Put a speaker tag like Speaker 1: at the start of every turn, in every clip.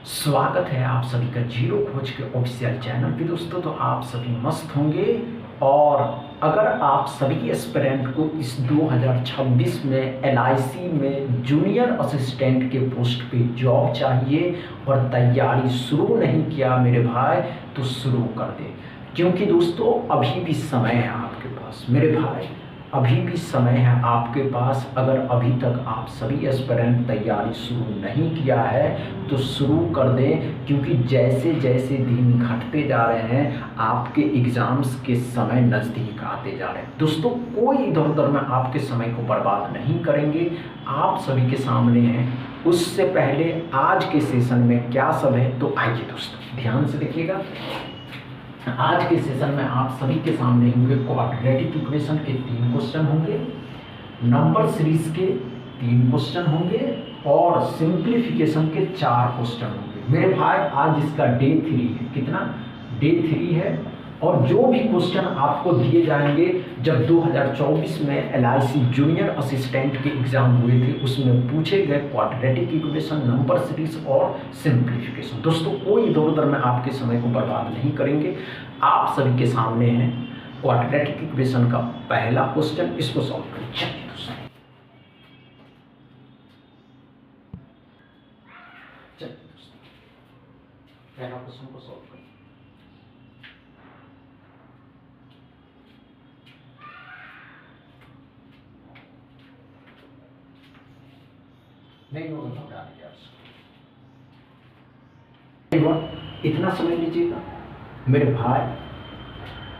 Speaker 1: स्वागत है आप सभी का जीरो खोज के ऑफिशियल चैनल पे। दोस्तों तो आप सभी मस्त होंगे। और अगर आप सभी एस्पिरेंट को इस 2026 में एलआईसी में जूनियर असिस्टेंट के पोस्ट पे जॉब चाहिए और तैयारी शुरू नहीं किया मेरे भाई, तो शुरू कर दे, क्योंकि दोस्तों अभी भी समय है आपके पास मेरे भाई, अभी भी समय है आपके पास। अगर अभी तक आप सभी एस्पिरेंट तैयारी शुरू नहीं किया है तो शुरू कर दें, क्योंकि जैसे जैसे दिन घटते जा रहे हैं आपके एग्ज़ाम्स के समय नज़दीक आते जा रहे हैं। दोस्तों कोई इधर उधर में आपके समय को बर्बाद नहीं करेंगे, आप सभी के सामने हैं। उससे पहले आज के सेशन में क्या सब है तो आइए दोस्तों ध्यान से देखिएगा। आज के सेशन में आप सभी के सामने होंगे क्वाड्रेटिक इक्वेशन के 3 क्वेश्चन होंगे, नंबर सीरीज के 3 क्वेश्चन होंगे और सिंप्लीफिकेशन के 4 क्वेश्चन होंगे मेरे भाई। आज इसका डे 3 है। कितना? डे 3 है। और जो भी क्वेश्चन आपको दिए जाएंगे, जब 2024 में एलआईसी जूनियर असिस्टेंट के एग्जाम हुए थे उसमें पूछे गए क्वाड्रेटिक इक्वेशन, नंबर सीरीज और सिंप्लीफिकेशन। दोस्तों कोई इधर उधर में आपके समय को बर्बाद नहीं करेंगे, आप सभी के सामने है क्वाड्रेटिक इक्वेशन का पहला क्वेश्चन, इसको सॉल्व करें। चलिए दोस्तों पहला क्वेश्चन को सॉल्व करें। नहीं होगा तो हटा दीजिए आप। इतना समय लीजिएगा मेरे भाई,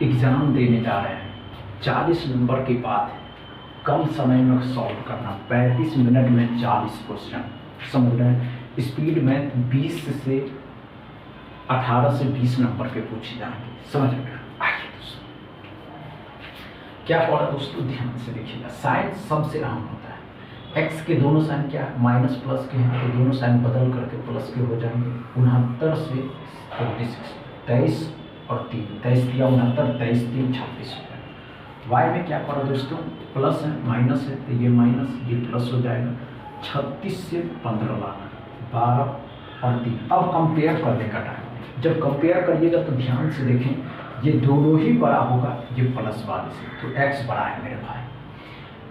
Speaker 1: एग्जाम देने जा रहे हैं, 40 नंबर की बात है, कम समय में सॉल्व करना, 35 मिनट में 40 क्वेश्चन, समझ रहे हैं। स्पीड में 20 से 18 से 20 नंबर के पूछे जाएंगे, समझ रहे हैं। आइए दोस्तों क्या पढ़ा दोस्तों, ध्यान से देखिएगा। साइन सबसे अहम होता है। एक्स के दोनों साइन क्या है? माइनस प्लस के हैं, तो दोनों साइन बदल करके प्लस के हो जाएंगे। 69 से 46, 23 और 3, 23 दिया 69, 23 3 26 हो जाएगा। वाई में क्या पड़ा दोस्तों? प्लस है माइनस है, तो ये माइनस ये प्लस हो जाएगा। 36 से 15 लाना, 12 और 3। अब कंपेयर करने का टाइम। जब कंपेयर करिएगा तो ध्यान से देखें, ये दोनों ही बड़ा होगा ये प्लस वाले से, तो एक्स बड़ा है मेरे भाई।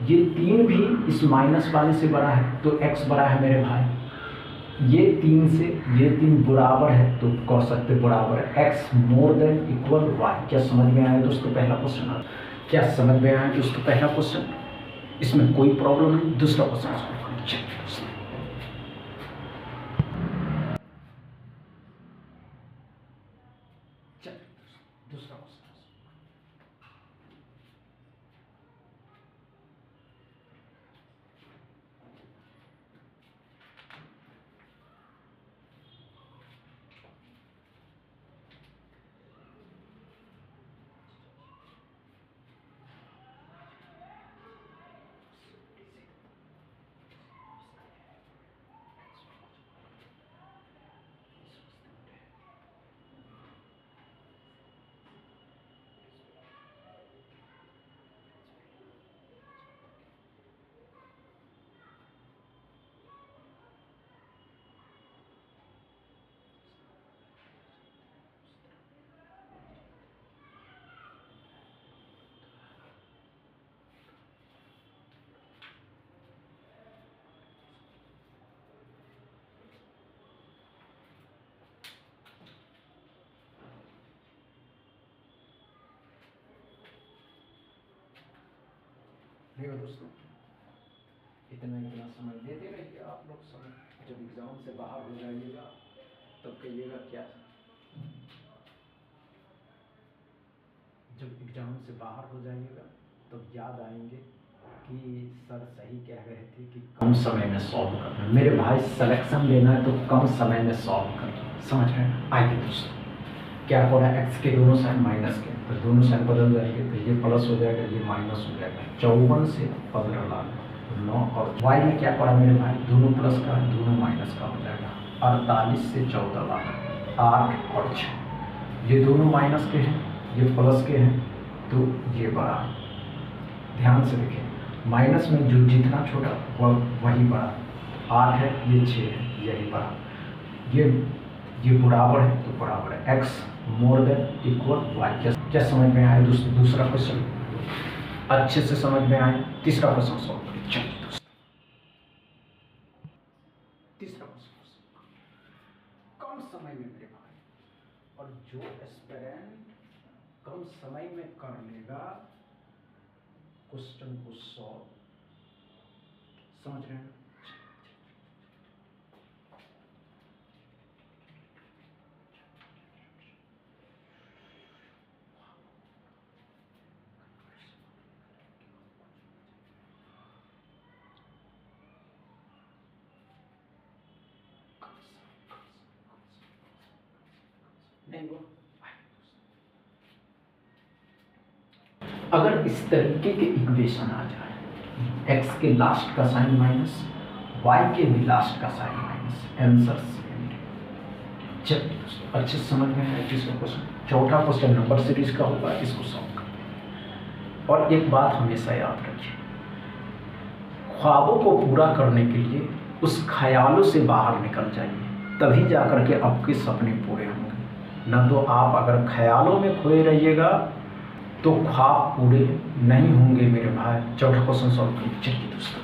Speaker 1: ये 3 भी इस माइनस वाले से बड़ा है, तो x बड़ा है मेरे भाई। ये 3 से ये 3 बराबर है, तो कह सकते बराबर है x more than equal y। क्या समझ में आया दोस्तों पहला क्वेश्चन? क्या समझ में आया दोस्तों पहला क्वेश्चन? इसमें कोई प्रॉब्लम नहीं। दूसरा क्वेश्चन दूसरा क्वेश्चन नहीं दोस्तों, इतना समय देते रहिए आप लोग। समय जब एग्जाम से बाहर हो जाइएगा तब कहिएगा क्या, जब एग्जाम से बाहर हो जाइएगा तब याद आएंगे कि सर सही कह रहे थे कि कम समय में सॉल्व करना। मेरे भाई सिलेक्शन लेना है तो कम समय में सॉल्व करना, समझ रहे हैं। आइए दोस्तों क्या पड़ा, एक्स के दोनों साइन माइनस के, तो दोनों साइन बदल जाएंगे, तो ये प्लस हो जाएगा ये माइनस हो जाएगा। 54 से 15 लाना 9, और वाई में क्या पड़ा मेरे भाई? दोनों प्लस का दोनों माइनस का हो जाएगा। 48 से 14 लाना 8 और 6, ये दोनों माइनस के हैं ये प्लस के हैं, तो ये बड़ा। ध्यान से देखें, माइनस में जो जितना छोटा वही बड़ा। 8 है ये 6 है यही बड़ा। ये ये बराबर है तो बराबर है, x more than equal y। क्या समझ में आया दूसरा क्वेश्चन? अच्छे से समझ में आया। तीसरा क्वेश्चन सॉल्व करें। चलिए दोस्तों, तीसरा क्वेश्चन कम समय में मेरे भाई, और जो एस्पिरेंट कम समय में कर लेगा क्वेश्चन को सॉल्व, समझ रहे हैं? नहीं वो अगर इस तरीके के इक्वेशन आ जाए, x के लास्ट का साइन माइनस, y के भी लास्ट का साइन माइनस, आंसर सेम। चलिए दोस्तों, अच्छे से समझ में आया तीसरा क्वेश्चन। चौथा क्वेश्चन नंबर सीरीज का होगा, इसको सॉल्व करें। और एक बात हमेशा याद रखिए, ख्वाबों को पूरा करने के लिए उस ख्यालों से बाहर निकल जाइए, तभी जाकर के आपके सपने पूरे होंगे। न तो आप अगर ख्यालों में खोए रहिएगा तो ख्वाब पूरे नहीं होंगे मेरे भाई। चौथा क्वेश्चन सॉल्व करिए। चलिए दोस्तों,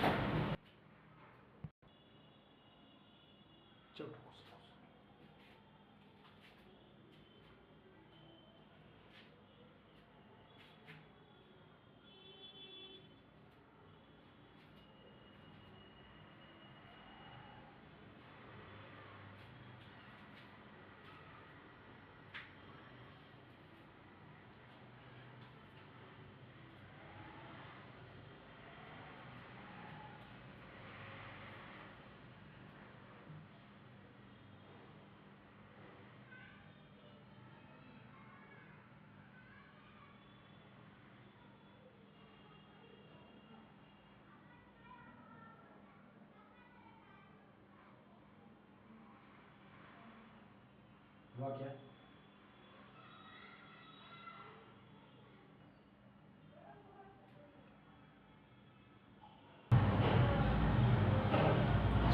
Speaker 1: हुआ क्या?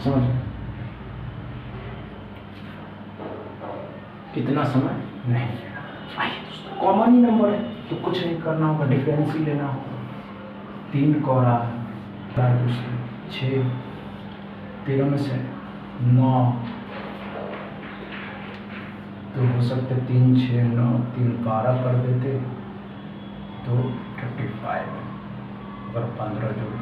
Speaker 1: समझ कितना समय नहीं लेना। आइए दोस्तों, कॉमन ही नंबर है तो कुछ नहीं करना होगा, डिफरेंस ही लेना होगा। 3 को रहा है दोस्तों 6, 13 में से 9 तो हो सकते 3, 6, 9, 3 12 कर देते तो 35। अगर 15 जोड़